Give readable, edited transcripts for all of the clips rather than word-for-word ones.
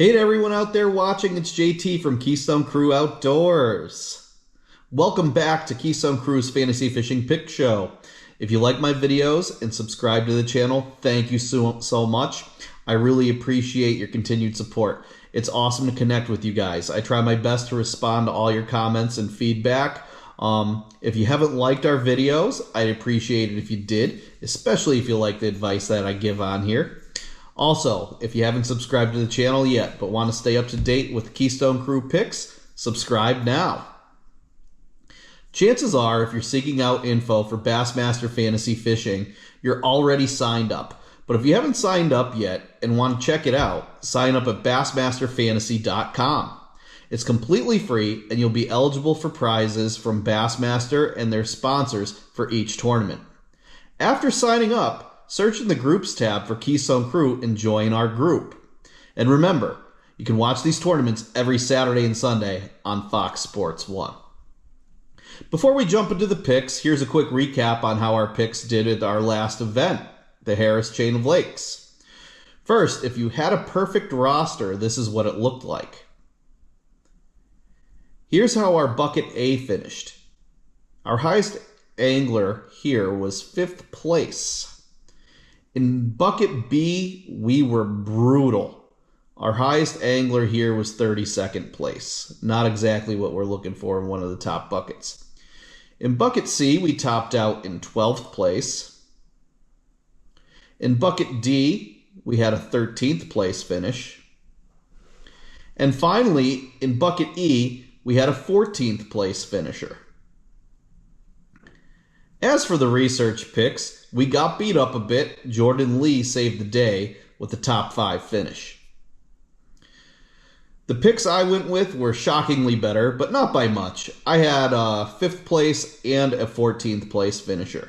Hey to everyone out there watching, it's JT from Keystone Crew Outdoors. Welcome back to Keystone Crew's Fantasy Fishing Pick Show. If you like my videos and subscribe to the channel, thank you so much. I really appreciate your continued support. It's awesome to connect with you guys. I try my best to respond to all your comments and feedback. If you haven't liked our videos, I'd appreciate it if you did, especially if you like the advice that I give on here. Also, if you haven't subscribed to the channel yet but want to stay up to date with Keystone Crew picks, subscribe now. Chances are, if you're seeking out info for Bassmaster Fantasy Fishing, you're already signed up. But if you haven't signed up yet and want to check it out, sign up at bassmasterfantasy.com. It's completely free and you'll be eligible for prizes from Bassmaster and their sponsors for each tournament. After signing up, search in the Groups tab for Keystone Crew and join our group. And remember, you can watch these tournaments every Saturday and Sunday on Fox Sports 1. Before we jump into the picks, here's a quick recap on how our picks did at our last event, the Harris Chain of Lakes. First, if you had a perfect roster, this is what it looked like. Here's how our Bucket A finished. Our highest angler here was 5th place. In Bucket B, we were brutal. Our highest angler here was 32nd place. Not exactly what we're looking for in one of the top buckets. In Bucket C, we topped out in 12th place. In Bucket D, we had a 13th place finish. And finally, in Bucket E, we had a 14th place finisher. As for the research picks, we got beat up a bit. Jordan Lee saved the day with the top 5 finish. The picks I went with were shockingly better, but not by much. I had a 5th place and a 14th place finisher.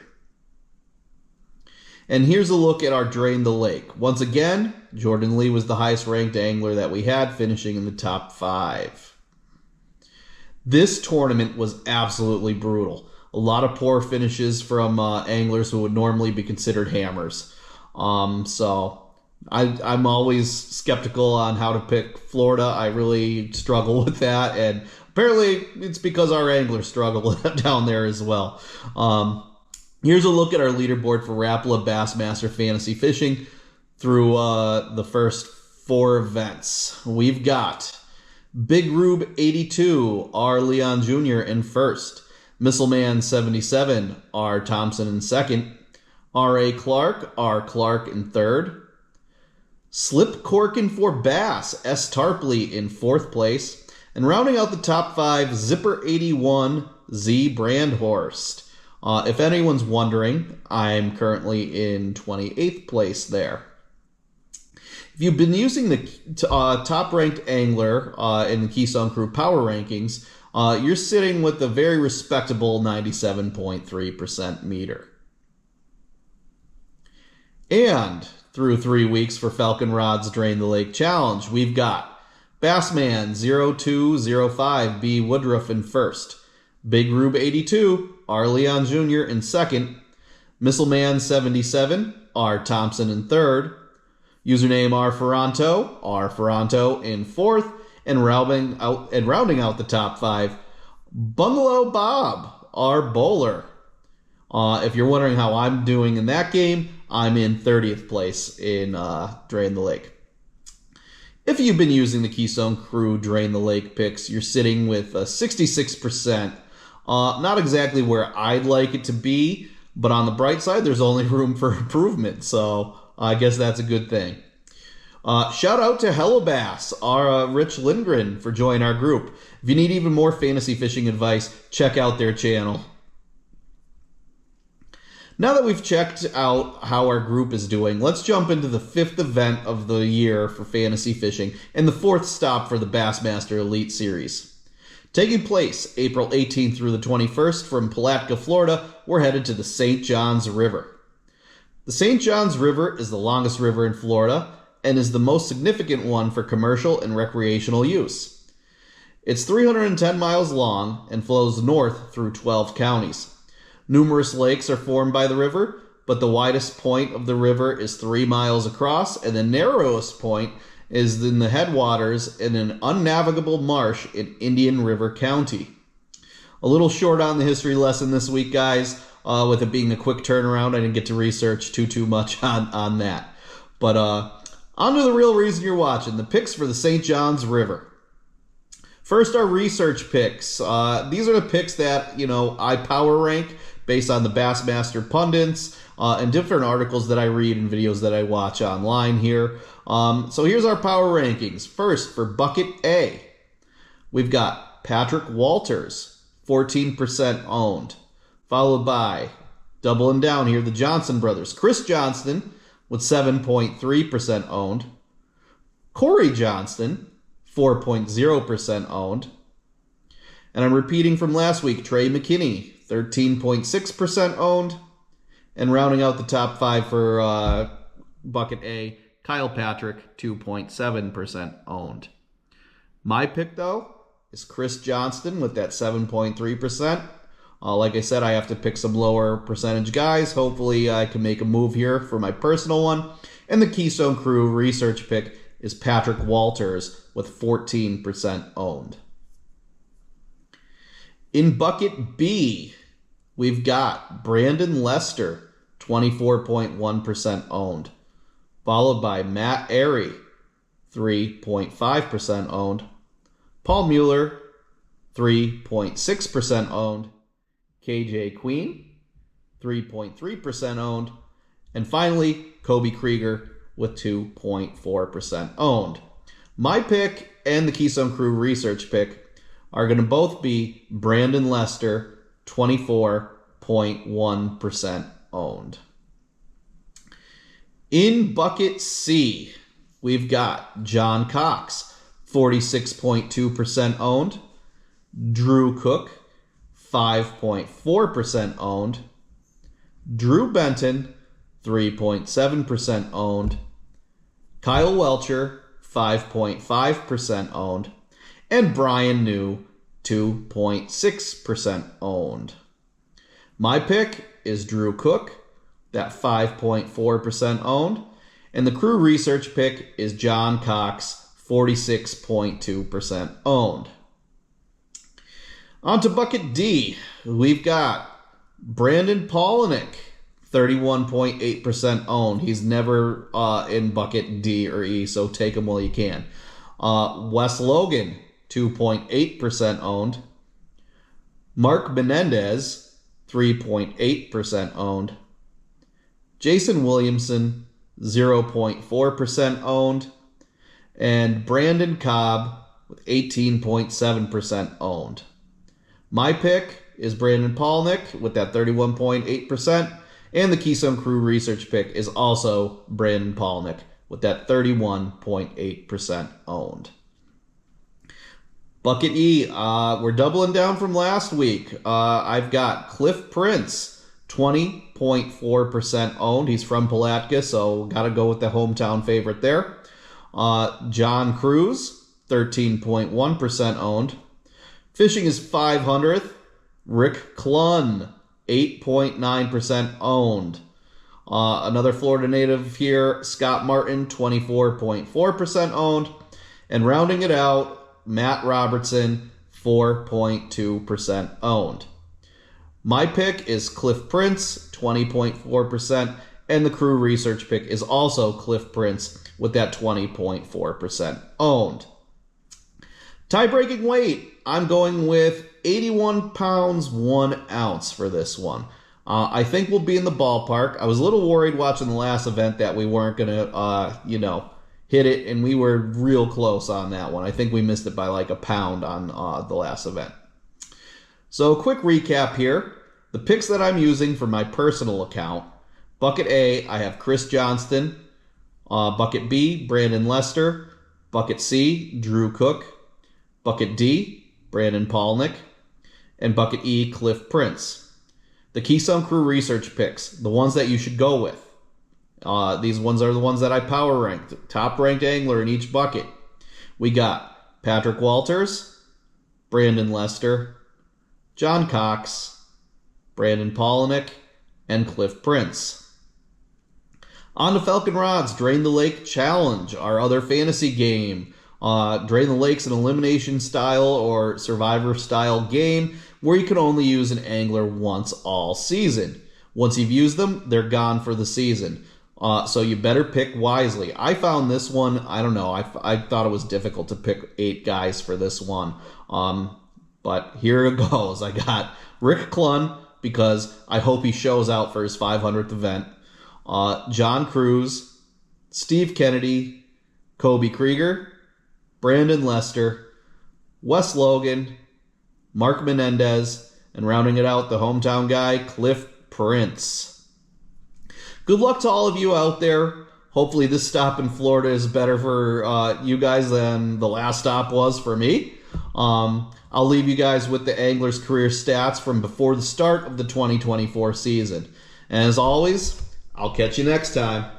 And here's a look at our Drain the Lake. Once again, Jordan Lee was the highest ranked angler that we had, finishing in the top 5. This tournament was absolutely brutal. A lot of poor finishes from anglers who would normally be considered hammers. So I'm always skeptical on how to pick Florida. I really struggle with that, and apparently it's because our anglers struggle down there as well. Here's a look at our leaderboard for Rapala Bassmaster Fantasy Fishing through the first 4 events. We've got Big Rube 82, R. Leon Jr. in first. Missileman 77, R. Thompson in second. R.A. Clark, R. Clark in third. Slip Corkin for Bass, S. Tarpley in 4th place. And rounding out the top 5, Zipper 81, Z. Brandhorst. If anyone's wondering, I'm currently in 28th place there. If you've been using the top-ranked angler in the Keystone Crew Power Rankings, you're sitting with a very respectable 97.3% meter. And through 3 weeks for Falcon Rod's Drain the Lake Challenge, we've got Bassman 0205 B. Woodruff in first. Big Rube 82, R. Leon Jr. in second. Missileman 77, R. Thompson in third. Username R. Ferranto in fourth. And rounding out the top 5, Bungalow Bob, R. Bowler. If you're wondering how I'm doing in that game, I'm in 30th place in Drain the Lake. If you've been using the Keystone Crew Drain the Lake picks, you're sitting with 66%. Not exactly where I'd like it to be, but on the bright side, there's only room for improvement, so I guess that's a good thing. Shout out to Hello Bass, our Rich Lindgren, for joining our group. If you need even more fantasy fishing advice, check out their channel. Now that we've checked out how our group is doing, let's jump into the 5th event of the year for fantasy fishing and the 4th stop for the Bassmaster Elite Series. Taking place April 18th through the 21st from Palatka, Florida, we're headed to the St. Johns River. The St. Johns River is the longest river in Florida and is the most significant one for commercial and recreational use. It's 310 miles long and flows north through 12 counties. Numerous lakes are formed by the river, but the widest point of the river is 3 miles across, and the narrowest point is in the headwaters in an unnavigable marsh in Indian River County. A little short on the history lesson this week, guys, with it being a quick turnaround. I didn't get to research too much on that. But on to the real reason you're watching, the picks for the St. Johns River. First, our research picks. These are the picks that, I power rank based on the Bassmaster pundits and different articles that I read and videos that I watch online here. So here's our power rankings. First, for bucket A, we've got Patrick Walters, 14% owned. Followed by, doubling down here, the Johnston brothers. Chris Johnston with 7.3% owned. Corey Johnston, 4.0% owned. And I'm repeating from last week, Trey McKinney, 13.6% owned. And rounding out the top 5 for bucket A, Kyle Patrick, 2.7% owned. My pick, though, is Chris Johnston with that 7.3%. Like I said, I have to pick some lower percentage guys. Hopefully I can make a move here for my personal one. And the Keystone Crew research pick is Patrick Walters with 14% owned. In bucket B, we've got Brandon Lester, 24.1% owned. Followed by Matt Airy, 3.5% owned. Paul Mueller, 3.6% owned. KJ Queen, 3.3% owned. And finally, Kobe Krieger with 2.4% owned. My pick and the Keystone Crew research pick are going to both be Brandon Lester, 24.1% owned. In bucket C, we've got John Cox, 46.2% owned. Drew Cook, 5.4% owned. Drew Benton, 3.7% owned. Kyle Welcher, 5.5% owned. And Brian New, 2.6% owned. My pick is Drew Cook, that 5.4% owned. And the crew research pick is John Cox, 46.2% owned. On to bucket D, we've got Brandon Palaniuk, 31.8% owned. He's never in bucket D or E, so take him while you can. Wes Logan, 2.8% owned. Mark Menendez, 3.8% owned. Jason Williamson, 0.4% owned. And Brandon Cobb with 18.7% owned. My pick is Brandon Palaniuk with that 31.8%. And the Keystone Crew research pick is also Brandon Palaniuk with that 31.8% owned. Bucket E, we're doubling down from last week. I've got Cliff Prince, 20.4% owned. He's from Palatka, so got to go with the hometown favorite there. John Cruz, 13.1% owned. Fishing is 500th. Rick Clunn, 8.9% owned. Another Florida native here, Scott Martin, 24.4% owned. And rounding it out, Matt Robertson, 4.2% owned. My pick is Cliff Prince, 20.4%. And the crew research pick is also Cliff Prince with that 20.4% owned. Tie-breaking weight, I'm going with 81 pounds, 1 ounce for this one. I think we'll be in the ballpark. I was a little worried watching the last event that we weren't going to, hit it, and we were real close on that one. I think we missed it by like a pound on the last event. So quick recap here. The picks that I'm using for my personal account. Bucket A, I have Chris Johnston. Bucket B, Brandon Lester. Bucket C, Drew Cook. Bucket D, Brandon Palaniuk. And Bucket E, Cliff Prince. The Keystone Crew research picks, the ones that you should go with. These ones are the ones that I power ranked. Top ranked angler in each bucket. We got Patrick Walters, Brandon Lester, John Cox, Brandon Palaniuk, and Cliff Prince. On to Falcon Rods, Drain the Lake Challenge, our other fantasy game. Drain the Lake's an elimination style or survivor style game where you can only use an angler once all season. Once you've used them, they're gone for the season. So you better pick wisely. I found this one, I don't know, I thought it was difficult to pick 8 guys for this one. But here it goes. I got Rick Clunn, because I hope he shows out for his 500th event. John Cruz, Steve Kennedy, Kobe Krieger, Brandon Lester, Wes Logan, Mark Menendez, and rounding it out, the hometown guy, Cliff Prince. Good luck to all of you out there. Hopefully this stop in Florida is better for you guys than the last stop was for me. I'll leave you guys with the angler's career stats from before the start of the 2024 season. And as always, I'll catch you next time.